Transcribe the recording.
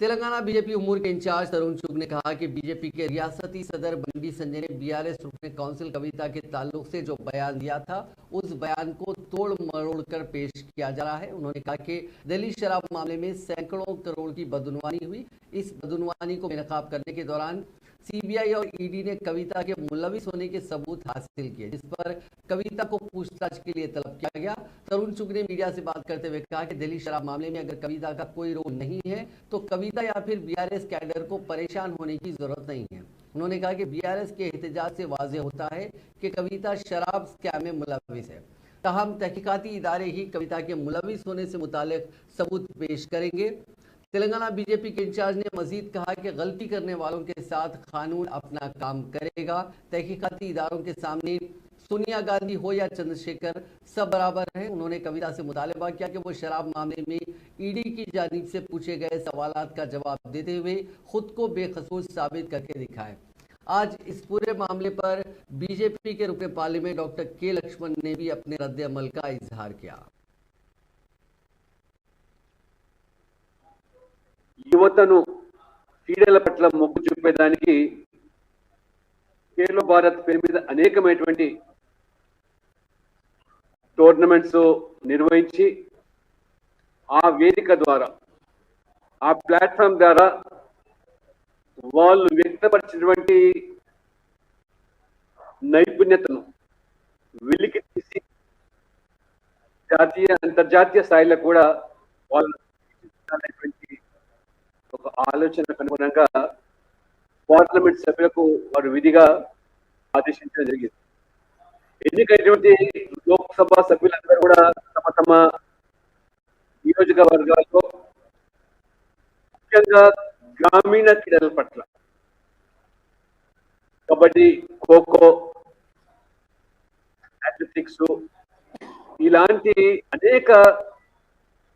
Telangana BJP उमूर के in charge तरुण चुग ने कहा कि बीजेपी के रियासती सदर बंडी संजय ने बीआरएस रुकने काउंसिल कविता के ताल्लुक से जो बयान दिया था उस बयान को तोड़ मरोड़ कर पेश किया जा रहा है। उन्होंने कहा कि दिल्ली शराब मामले में सैकड़ों करोड़ की बदनवानी हुई। इस बदनवानी को बेनकाब करने के दौरान सीबीआई और ईडी ने कविता के मुलविस होने के सबूत हासिल किए, जिस पर कविता को पूछताछ के लिए तलब किया गया। तरुण चुग ने मीडिया से बात करते हुए कहा कि दिल्ली शराब मामले में अगर कविता का कोई रोल नहीं है तो कविता या फिर बीआरएस कैडर को परेशान होने की जरूरत नहीं है। उन्होंने कहा कि बीआरएस के एहतजाज से वाज़ेह होता है कि कविता शराब स्कैम में मुलविस है। ताहम तहकीकाती इदारे ही कविता के मुलविस होने से मुतालिक सबूत पेश करेंगे। तेलंगाना बीजेपी के इंचार्ज ने मजीद कहा कि गलती करने वालों के साथ कानून अपना काम करेगा। तहकीकाती इदारों के सामने सोनिया गांधी हो या चंद्रशेखर सब बराबर हैं। उन्होंने कविता से मुतालबा किया कि वो शराब मामले में ईडी की जानिब से पूछे गए सवालात का जवाब देते हुए खुद को बेकसूर साबित करके दिखाए। आज इस पूरे मामले पर बीजेपी के रुकने पार्लियामेंट डॉक्टर के लक्ष्मण ने भी अपने रद्द-ए-अमल का इजहार किया। యువతను క్రీడల పట్ల మొగ్గు చూపేదానికి ఖేలో భారత్ పేరు మీద అనేకమైనటువంటి టోర్నమెంట్స్ నిర్వహించి ఆ వేదిక ద్వారా ఆ ప్లాట్ఫామ్ ద్వారా వాళ్ళు వ్యక్తపరిచినటువంటి నైపుణ్యతను వెలికి తీసి జాతీయ అంతర్జాతీయ స్థాయిలో కూడా వాళ్ళు ఒక ఆలోచనకు అనుగుణంగా పార్లమెంట్ సభ్యులకు వారు విధిగా ఆదేశించడం జరిగింది। ఎన్నికైనటువంటి లోక్సభ సభ్యులందరూ కూడా తమ తమ నియోజకవర్గాల్లో ముఖ్యంగా గ్రామీణ క్రీడల పట్ల కబడ్డీ, ఖోఖో, అథ్లెటిక్స్ ఇలాంటి అనేక